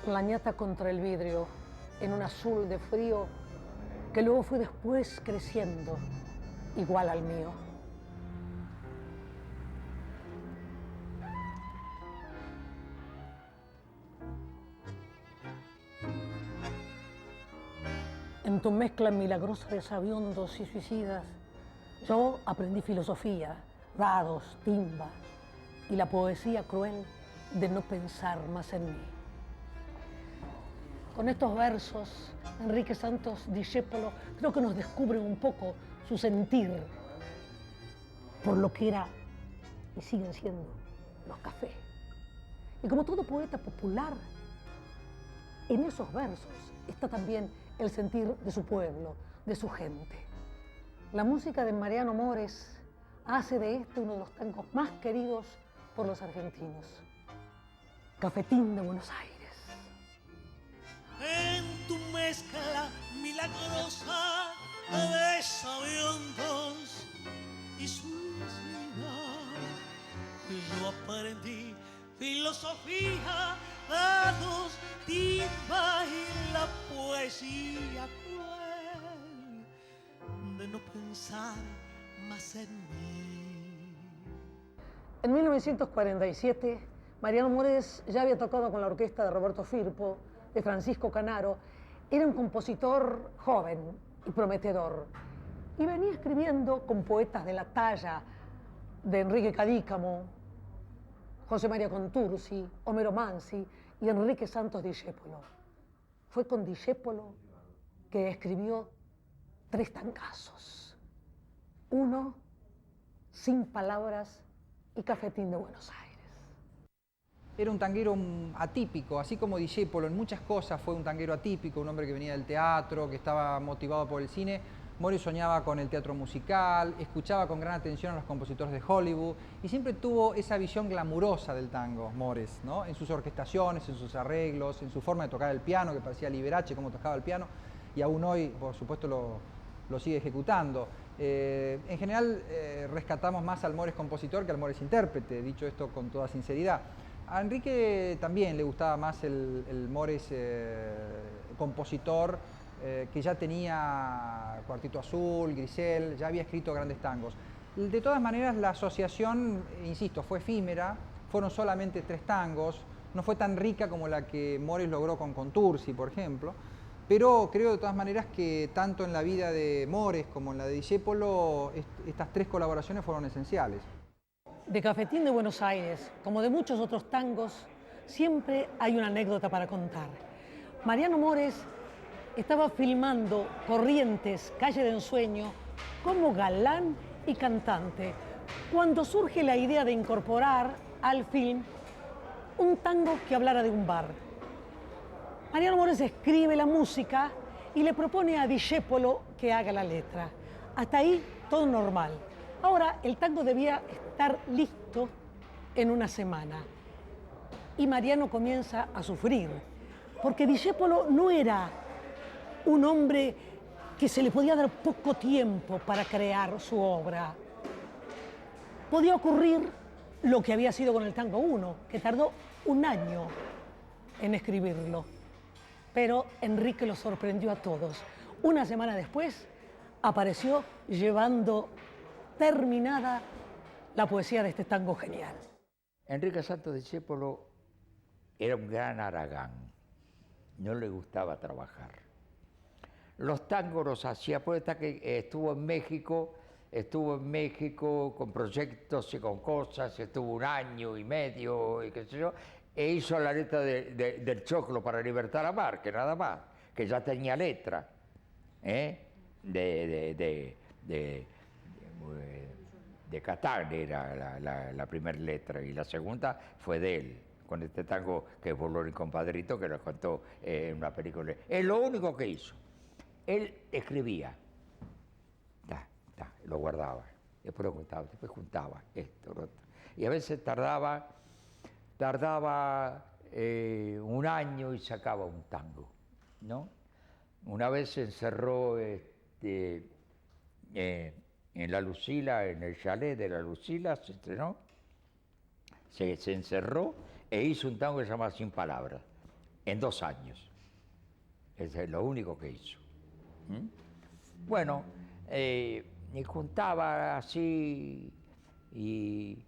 La ñata contra el vidrio, en un azul de frío que luego fue después creciendo, igual al mío. En tu mezcla milagrosa de sabiondos y suicidas, yo aprendí filosofía, dados, timba y la poesía cruel de no pensar más en mí. Con estos versos, Enrique Santos Discépolo creo que nos descubre un poco su sentir por lo que era y siguen siendo los cafés. Y como todo poeta popular, en esos versos está también el sentir de su pueblo, de su gente. La música de Mariano Mores hace de este uno de los tangos más queridos por los argentinos. Cafetín de Buenos Aires. En tu mezcla milagrosa de sabiondos y suicidas, yo aprendí filosofía, dados, timba y la poesía cruel de no pensar más en mí. En 1947, Mariano Mores ya había tocado con la orquesta de Roberto Firpo, de Francisco Canaro. Era un compositor joven y prometedor. Y venía escribiendo con poetas de la talla de Enrique Cadícamo, José María Contursi, Homero Mansi y Enrique Santos Discépolo. Fue con Discépolo que escribió 3 tangazos. Uno, Sin Palabras y Cafetín de Buenos Aires. Era un tanguero atípico, así como Discépolo en muchas cosas fue un tanguero atípico, un hombre que venía del teatro, que estaba motivado por el cine. Mores soñaba con el teatro musical, escuchaba con gran atención a los compositores de Hollywood y siempre tuvo esa visión glamurosa del tango, Mores, ¿no? En sus orquestaciones, en sus arreglos, en su forma de tocar el piano, que parecía Liberace como tocaba el piano, y aún hoy, por supuesto, lo sigue ejecutando. En general, rescatamos más al Mores compositor que al Mores intérprete, dicho esto con toda sinceridad. A Enrique también le gustaba más el Mores compositor, que ya tenía Cuartito Azul, Grisel, ya había escrito grandes tangos. De todas maneras, la asociación, insisto, fue efímera, fueron solamente 3 tangos, no fue tan rica como la que Mores logró con Contursi, por ejemplo, pero creo de todas maneras que tanto en la vida de Mores como en la de Discépolo, estas 3 colaboraciones fueron esenciales. De Cafetín de Buenos Aires, como de muchos otros tangos, siempre hay una anécdota para contar. Mariano Mores estaba filmando Corrientes, Calle de Ensueño, como galán y cantante, cuando surge la idea de incorporar al film un tango que hablara de un bar. Mariano Mores escribe la música y le propone a Discépolo que haga la letra. Hasta ahí todo normal. Ahora el tango debía estar listo en una semana y Mariano comienza a sufrir, porque Discépolo no era un hombre que se le podía dar poco tiempo para crear su obra. Podía ocurrir lo que había sido con el Tango 1, que tardó 1 año en escribirlo. Pero Enrique lo sorprendió a todos. Una semana después apareció llevando terminada la poesía de este tango genial. Enrique Santos Discépolo era un gran haragán, no le gustaba trabajar. Los tangos los hacía, puede estar que estuvo en México con proyectos y con cosas, estuvo 1 año y medio y qué sé yo, e hizo la letra del Choclo para Libertad Amar, que nada más, que ya tenía letra, de Catán era la primera letra y la segunda fue de él, con este tango que es Bolón y Compadrito, que lo contó en una película. Es lo único que hizo. Él escribía, lo guardaba, después lo contaba, después juntaba esto, lo otro. Y a veces tardaba 1 año y sacaba un tango, ¿no? Una vez se encerró en la Lucila, en el chalet de la Lucila, se estrenó, Se encerró e hizo un tango que se llama Sin Palabras, en 2 años. Ese es lo único que hizo. Bueno, y juntaba así, y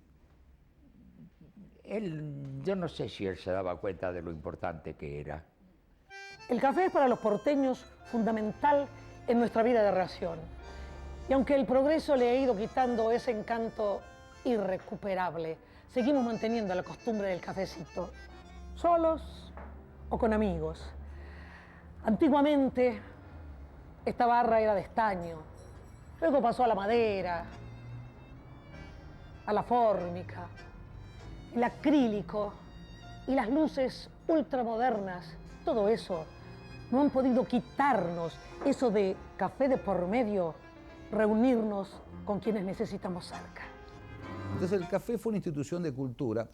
él, yo no sé si él se daba cuenta de lo importante que era. El café es para los porteños fundamental en nuestra vida de ración. Y aunque el progreso le ha ido quitando ese encanto irrecuperable, seguimos manteniendo la costumbre del cafecito, solos o con amigos. Antiguamente, esta barra era de estaño, luego pasó a la madera, a la fórmica, el acrílico y las luces ultramodernas. Todo eso no han podido quitarnos eso de café de por medio, reunirnos con quienes necesitamos cerca. Entonces el café fue una institución de cultura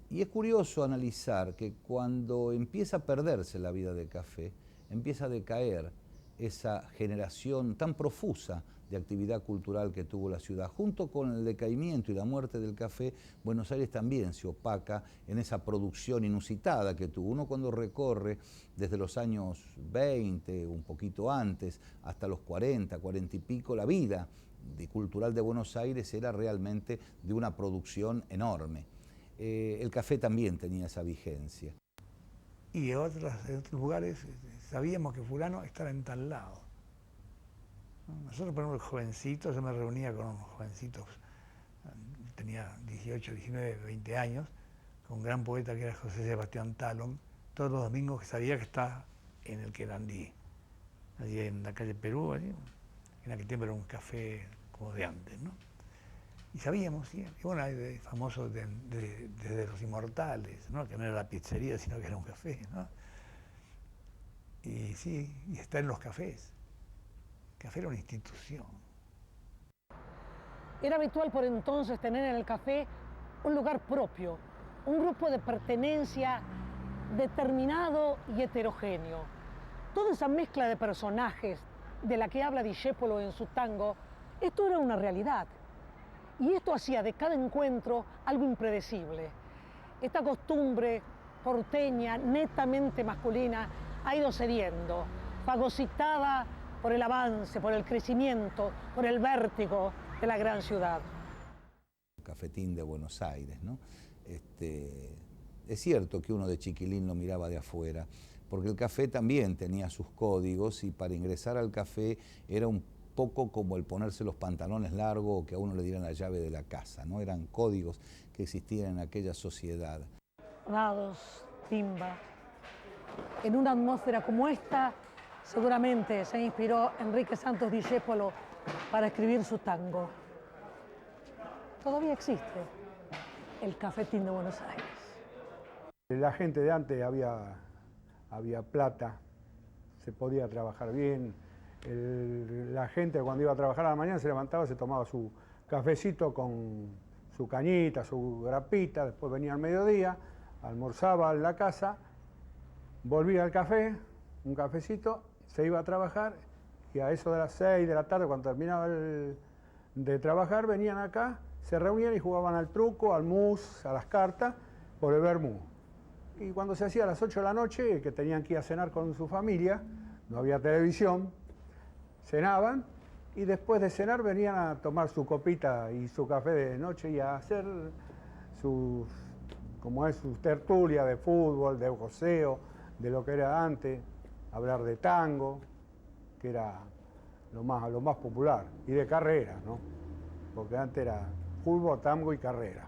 y es curioso analizar que cuando empieza a perderse la vida del café, empieza a decaer esa generación tan profusa de actividad cultural que tuvo la ciudad. Junto con el decaimiento y la muerte del café, Buenos Aires también se opaca en esa producción inusitada que tuvo. Uno cuando recorre desde los años 20, un poquito antes, hasta los 40, 40 y pico, la vida cultural de Buenos Aires era realmente de una producción enorme. El café también tenía esa vigencia. Y en otros lugares sabíamos que fulano estaba en tal lado. Nosotros, por ejemplo, jovencitos, yo me reunía con unos jovencitos, tenía 18, 19, 20 años, con un gran poeta que era José Sebastián Talón, todos los domingos que sabía que estaba en el Querandí, allí en la calle Perú, allí, en aquel tiempo era un café como de antes, ¿no? Y sabíamos, sí, y bueno, hay famosos desde Los Inmortales, ¿no? Que no era la pizzería, sino que era un café, ¿no? Y sí, y está en los cafés. El café era una institución. Era habitual por entonces tener en el café un lugar propio, un grupo de pertenencia determinado y heterogéneo. Toda esa mezcla de personajes de la que habla Discépolo en su tango, esto era una realidad. Y esto hacía de cada encuentro algo impredecible. Esta costumbre porteña, netamente masculina, ha ido cediendo, fagocitada por el avance, por el crecimiento, por el vértigo de la gran ciudad. Cafetín de Buenos Aires, ¿no? Es cierto que uno de chiquilín lo miraba de afuera, porque el café también tenía sus códigos y para ingresar al café era un poco como el ponerse los pantalones largos o que a uno le dieran la llave de la casa, ¿no? Eran códigos que existían en aquella sociedad. Dados, timba. En una atmósfera como esta, seguramente se inspiró Enrique Santos Discépolo para escribir su tango. Todavía existe el Cafetín de Buenos Aires. La gente de antes había plata, se podía trabajar bien. La gente cuando iba a trabajar a la mañana se levantaba, se tomaba su cafecito con su cañita, su grapita, después venía al mediodía, almorzaba en la casa, volvía al café, un cafecito, se iba a trabajar y a eso de las 6 de la tarde, cuando terminaba de trabajar, venían acá, se reunían y jugaban al truco, al mus, a las cartas, por el vermú. Y cuando se hacía a las 8 de la noche, que tenían que ir a cenar con su familia, no había televisión, cenaban y después de cenar venían a tomar su copita y su café de noche y a hacer sus tertulias de fútbol, de boxeo, de lo que era antes, hablar de tango, que era lo más popular, y de carrera, ¿no? Porque antes era fútbol, tango y carrera.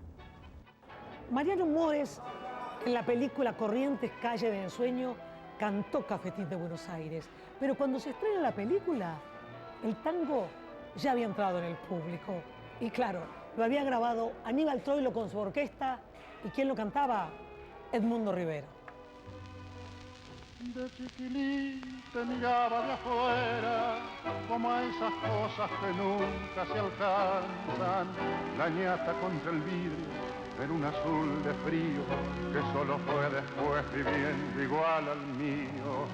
Mariano Mores, en la película Corrientes, Calle de Ensueño, cantó Cafetín de Buenos Aires, pero cuando se estrena la película, el tango ya había entrado en el público. Y claro, lo había grabado Aníbal Troilo con su orquesta, y ¿quién lo cantaba? Edmundo Rivero. De chiquilín te miraba de afuera, como a esas cosas que nunca se alcanzan, la ñata contra el vidrio, en un azul de frío, que solo fue después viviendo igual al mío,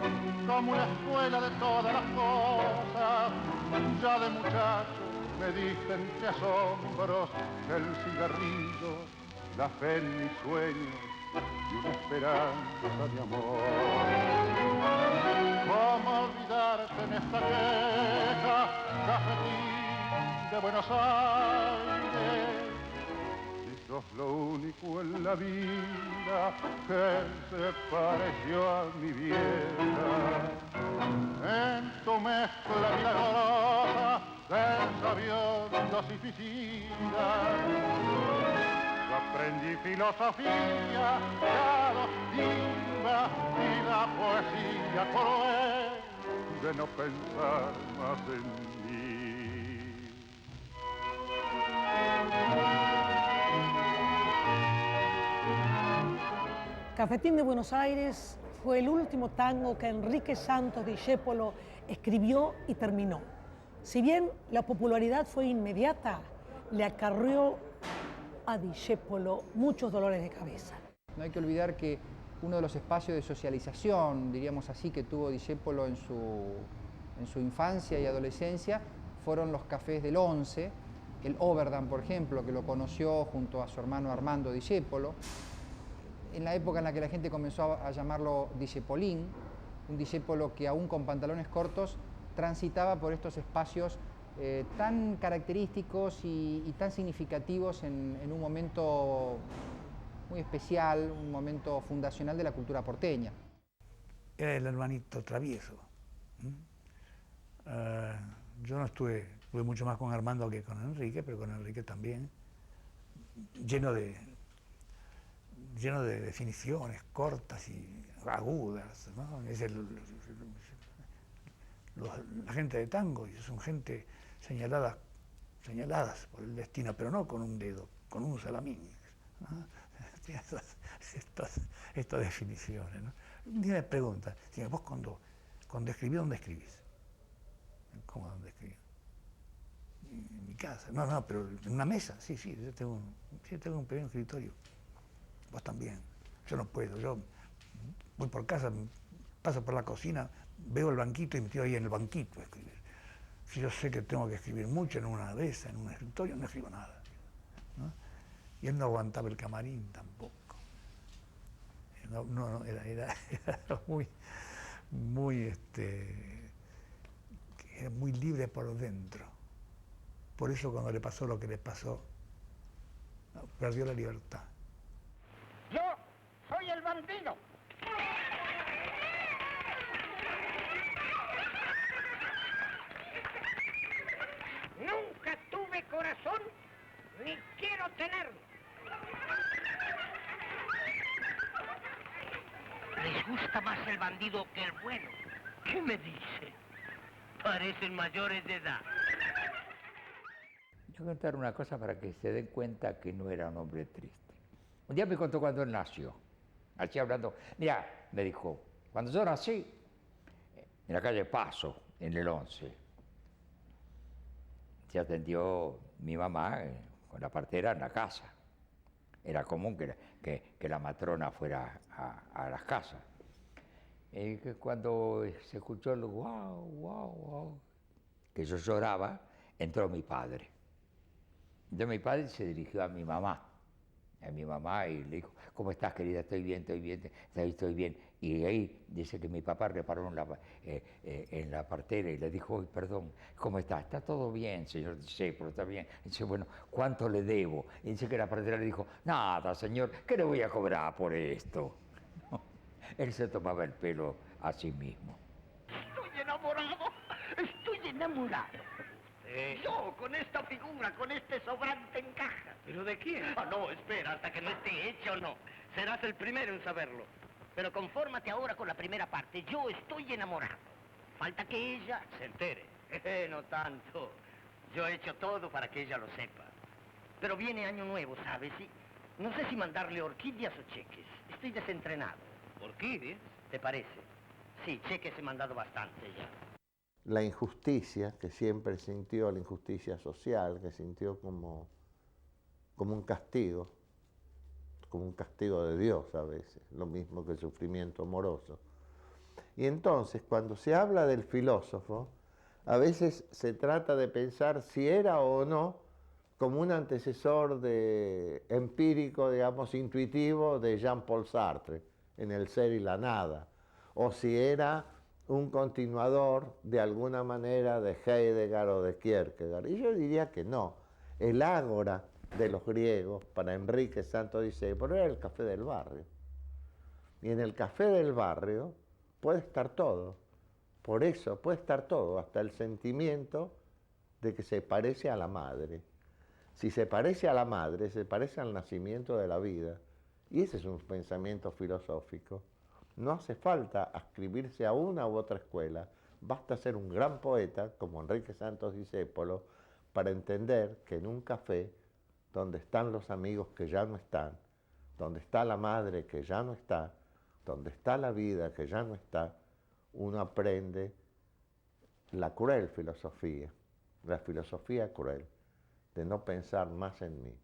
como una escuela de todas las cosas, ya de muchacho me dicen que asombros el cigarrillo, la fe en mis sueños y una esperanza de amor. ¿Cómo olvidarte en esta vieja cafetín de Buenos Aires? Si sos lo único en la vida que se pareció a mi vieja. En tu mezcla milagrosa de sabiondos y suicidas, yo aprendí filosofía, la timba y la poesía cruel de no pensar más en mí. Cafetín de Buenos Aires fue el último tango que Enrique Santos Discépolo escribió y terminó. Si bien la popularidad fue inmediata, le acarreó a Discépolo muchos dolores de cabeza. No hay que olvidar que uno de los espacios de socialización, diríamos así, que tuvo Discépolo en su infancia y adolescencia fueron los cafés del Once, el Oberdan, por ejemplo, que lo conoció junto a su hermano Armando Discépolo, en la época en la que la gente comenzó a llamarlo Discepolín, un Discépolo que aún con pantalones cortos transitaba por estos espacios tan característicos y tan significativos en un momento muy especial, un momento fundacional de la cultura porteña. Era el hermanito travieso. Yo no estuve mucho más con Armando que con Enrique, pero con Enrique también, lleno de definiciones cortas y agudas, ¿no? La gente de tango son gente señaladas por el destino, pero no con un dedo, con un salamín, ¿no? Estas definiciones, ¿no? Un día me pregunta, si vos cuando escribís, ¿dónde escribís? ¿Cómo dónde escribís? En mi casa. No, pero en una mesa, sí, yo tengo un pequeño escritorio. Vos también. Yo no puedo, yo voy por casa, paso por la cocina, veo el banquito y me tiro ahí en el banquito a escribir. Si yo sé que tengo que escribir mucho en una mesa, en un escritorio, no escribo nada, ¿no? Y él no aguantaba el camarín tampoco. Era muy libre por dentro. Por eso cuando le pasó lo que le pasó, perdió la libertad. Yo soy el bandido. Nunca tuve corazón, ni quiero tenerlo. ¿Les gusta más el bandido que el bueno? ¿Qué me dice? Parecen mayores de edad. Yo voy a contar una cosa para que se den cuenta que no era un hombre triste. Un día me contó cuando él nació, así hablando. Mira, me dijo, cuando yo nací, en la calle Paso, en el 11, se atendió mi mamá con la partera en la casa. Era común que la matrona fuera a las casas. Y que cuando se escuchó el guau, guau, guau, que yo lloraba, entró mi padre. Entonces mi padre se dirigió a mi mamá y le dijo, ¿cómo estás, querida? Estoy bien, estoy bien. Y ahí dice que mi papá reparó en la partera y le dijo, "Uy, perdón, ¿cómo está? Está todo bien, señor Discépolo, está bien". Y dice, bueno, ¿cuánto le debo? Y dice que la partera le dijo, nada, señor, ¿qué le voy a cobrar por esto? No, él se tomaba el pelo a sí mismo. Estoy enamorado. Yo, con esta figura, con este sobrante en caja. ¿Pero de quién? Oh, no, espera, hasta que no esté hecho, no. Serás el primero en saberlo. Pero confórmate ahora con la primera parte. Yo estoy enamorado. Falta que ella se entere. No tanto. Yo he hecho todo para que ella lo sepa. Pero viene Año Nuevo, ¿sabes? Y no sé si mandarle orquídeas o cheques. Estoy desentrenado. ¿Orquídeas? ¿Te parece? Sí, cheques he mandado bastante ya. La injusticia que siempre sintió, la injusticia social, que sintió como un castigo de Dios a veces, lo mismo que el sufrimiento amoroso. Y entonces, cuando se habla del filósofo, a veces se trata de pensar si era o no como un antecesor empírico, digamos, intuitivo de Jean-Paul Sartre, en El ser y la nada, o si era un continuador de alguna manera de Heidegger o de Kierkegaard. Y yo diría que no. El ágora de los griegos, para Enrique Santos Discépolo, era el café del barrio. Y en el café del barrio puede estar todo. Por eso puede estar todo, hasta el sentimiento de que se parece a la madre. Si se parece a la madre, se parece al nacimiento de la vida. Y ese es un pensamiento filosófico. No hace falta adscribirse a una u otra escuela, basta ser un gran poeta, como Enrique Santos Discépolo, para entender que en un café, donde están los amigos que ya no están, donde está la madre que ya no está, donde está la vida que ya no está, uno aprende la cruel filosofía, la filosofía cruel, de no pensar más en mí.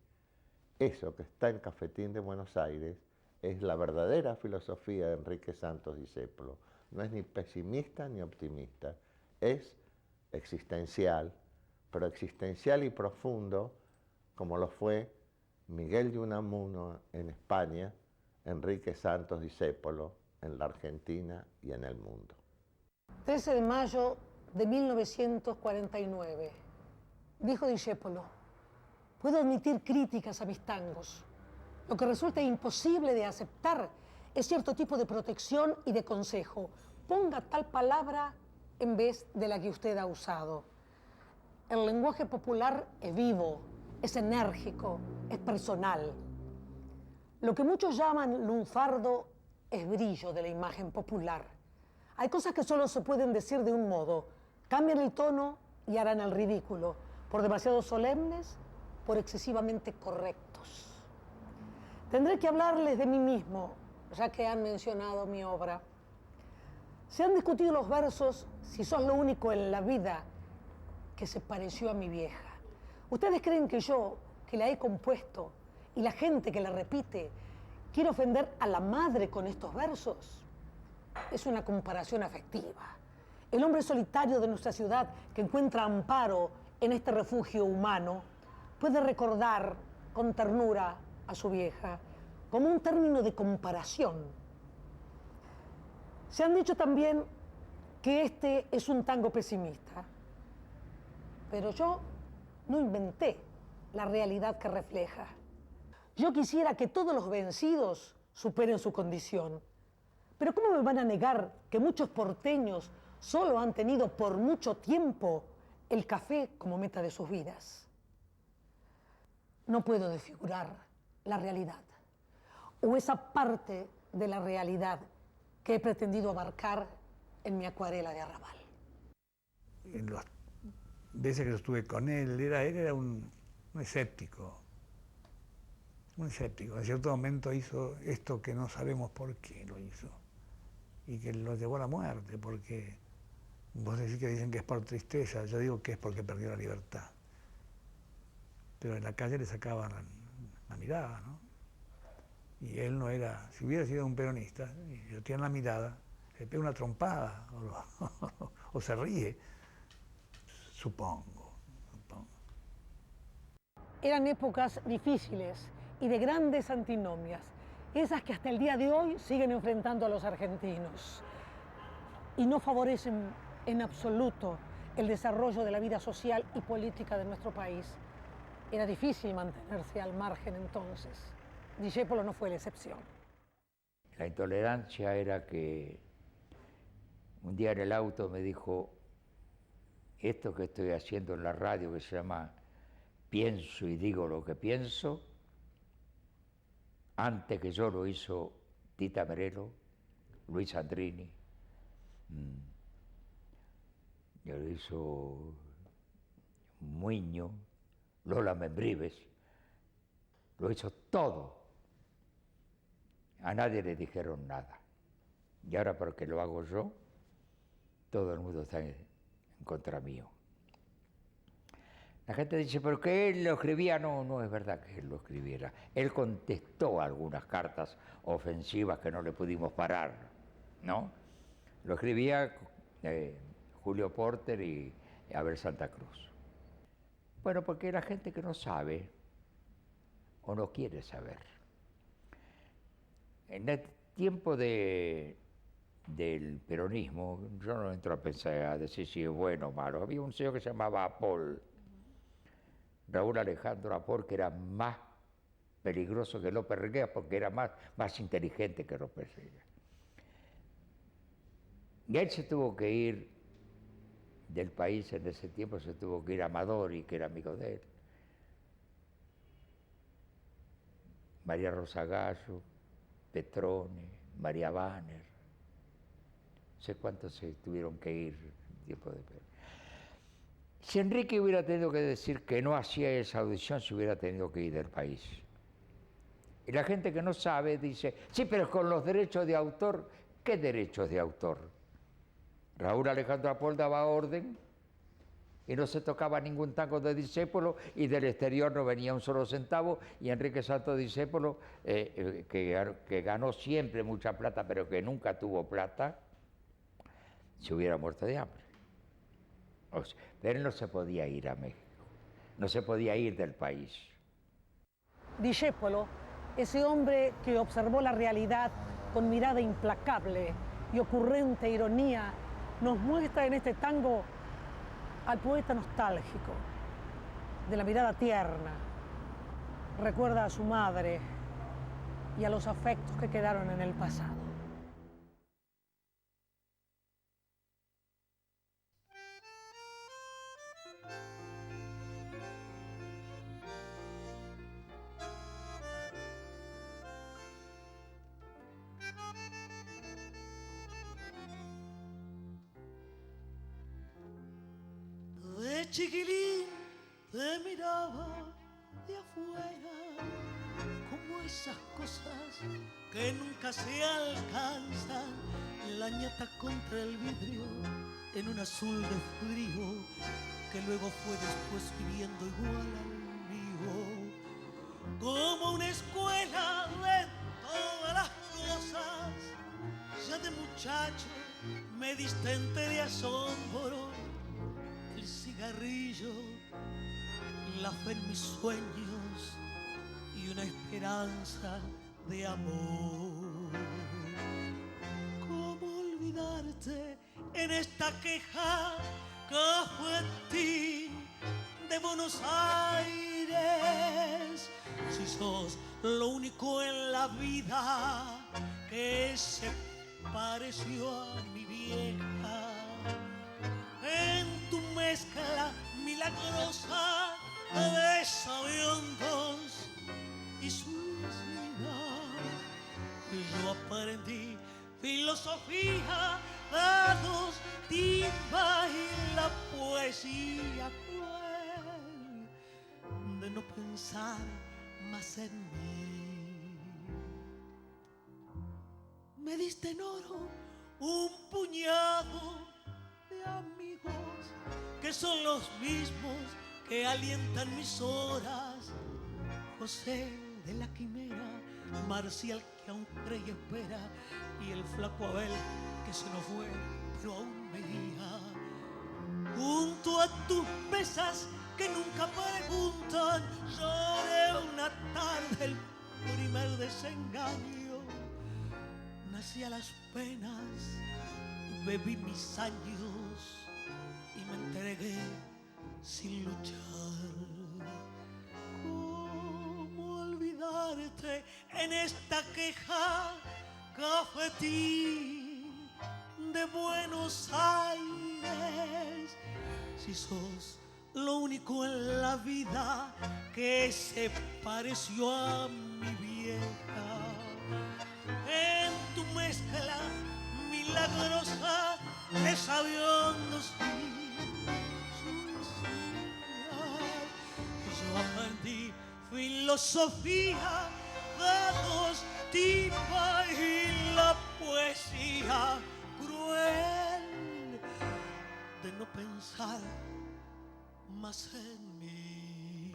Eso que está en Cafetín de Buenos Aires es la verdadera filosofía de Enrique Santos Discépolo. No es ni pesimista ni optimista, es existencial, pero existencial y profundo, como lo fue Miguel de Unamuno en España, Enrique Santos Discépolo en la Argentina y en el mundo. 13 de mayo de 1949, dijo Discépolo: puedo admitir críticas a mis tangos. Lo que resulta imposible de aceptar es cierto tipo de protección y de consejo. Ponga tal palabra en vez de la que usted ha usado. El lenguaje popular es vivo, es enérgico, es personal. Lo que muchos llaman lunfardo es brillo de la imagen popular. Hay cosas que solo se pueden decir de un modo. Cambian el tono y harán el ridículo, por demasiado solemnes, por excesivamente correctos. Tendré que hablarles de mí mismo, ya que han mencionado mi obra. Se han discutido los versos si sos lo único en la vida que se pareció a mi vieja. ¿Ustedes creen que yo, que la he compuesto, y la gente que la repite, quiere ofender a la madre con estos versos? Es una comparación afectiva. El hombre solitario de nuestra ciudad que encuentra amparo en este refugio humano puede recordar con ternura a su vieja como un término de comparación. Se han dicho también que este es un tango pesimista, pero yo no inventé la realidad que refleja. Yo quisiera que todos los vencidos superen su condición, pero ¿cómo me van a negar que muchos porteños solo han tenido por mucho tiempo el café como meta de sus vidas? No puedo desfigurar la realidad, o esa parte de la realidad que he pretendido abarcar en mi acuarela de Arrabal. En las veces que yo estuve con él era un escéptico. Un escéptico. En cierto momento hizo esto que no sabemos por qué lo hizo y que lo llevó a la muerte, porque vos decís que dicen que es por tristeza, yo digo que es porque perdió la libertad. Pero en la calle le sacaban la mirada, ¿no? Y él no era, si hubiera sido un peronista, y lo tiene en la mirada, le pega una trompada o se ríe, supongo. Eran épocas difíciles y de grandes antinomias, esas que hasta el día de hoy siguen enfrentando a los argentinos y no favorecen en absoluto el desarrollo de la vida social y política de nuestro país. Era difícil mantenerse al margen entonces. Discépolo no fue la excepción. La intolerancia era que un día en el auto me dijo: esto que estoy haciendo en la radio, que se llama Pienso y digo lo que pienso, antes que yo lo hizo Tita Merelo, Luis Sandrini, yo lo hizo Muiño, Lola Membrives, lo hizo todo. A nadie le dijeron nada. Y ahora porque lo hago yo, todo el mundo está en contra mío. La gente dice, ¿pero que él lo escribía? No, no es verdad que él lo escribiera. Él contestó algunas cartas ofensivas que no le pudimos parar, ¿no? Lo escribía Julio Porter y Abel Santa Cruz. Bueno, porque la gente que no sabe o no quiere saber. En el tiempo del peronismo, yo no entro a pensar, a decir si es bueno o malo. Había un señor que se llamaba Apol, Raúl Alejandro Apol, que era más peligroso que López Reguera porque era más inteligente que López Reguera. Y él se tuvo que ir del país en ese tiempo, se tuvo que ir a Amadori, que era amigo de él. María Rosa Gallo, Petrone, María Banner, no sé cuántos se tuvieron que ir en tiempo de Perón. Si Enrique hubiera tenido que decir que no hacía esa audición, se hubiera tenido que ir del país. Y la gente que no sabe dice, sí, pero con los derechos de autor, ¿qué derechos de autor? Raúl Alejandro Apol daba orden y no se tocaba ningún tango de Discépolo y del exterior no venía un solo centavo y Enrique Santos Discépolo, que ganó siempre mucha plata pero que nunca tuvo plata, se hubiera muerto de hambre. O sea, pero él no se podía ir a México, no se podía ir del país. Discépolo, ese hombre que observó la realidad con mirada implacable y ocurrente ironía, nos muestra en este tango al poeta nostálgico, de la mirada tierna. Recuerda a su madre y a los afectos que quedaron en el pasado. De chiquilín te miraba de afuera, como esas cosas que nunca se alcanzan, la ñata contra el vidrio en un azul de frío, que luego fue después viviendo igual al mío, como una escuela de todas las cosas. Ya de muchacho me distente de asombro, el cigarrillo, la fe en mis sueños y una esperanza de amor. ¿Cómo olvidarte en esta queja cafetín de Buenos Aires? Si sos lo único en la vida que se pareció a mi vieja, en tu mezcla milagrosa de sabiondos y suicidas, yo aprendí filosofía, dados, timba y la poesía cruel de no pensar más en mí. Me diste en oro un puñado de amigos que son los mismos que alientan mis horas. José de la Quimera, Marcial que aún cree y espera, y el flaco Abel que se nos fue pero aún me guía. Junto a tus mesas que nunca preguntan, lloré una tarde el primer desengaño. Nací a las penas, bebí mis años y me entregué sin luchar. ¿Cómo olvidarte en esta queja cafetín de Buenos Aires? Si sos lo único en la vida que se pareció a mi vieja, en tu mezcla milagrosa de sabiondos y suicidas, yo aprendí filosofía, dados, timba y la poesía cruel de no pensar más en mí.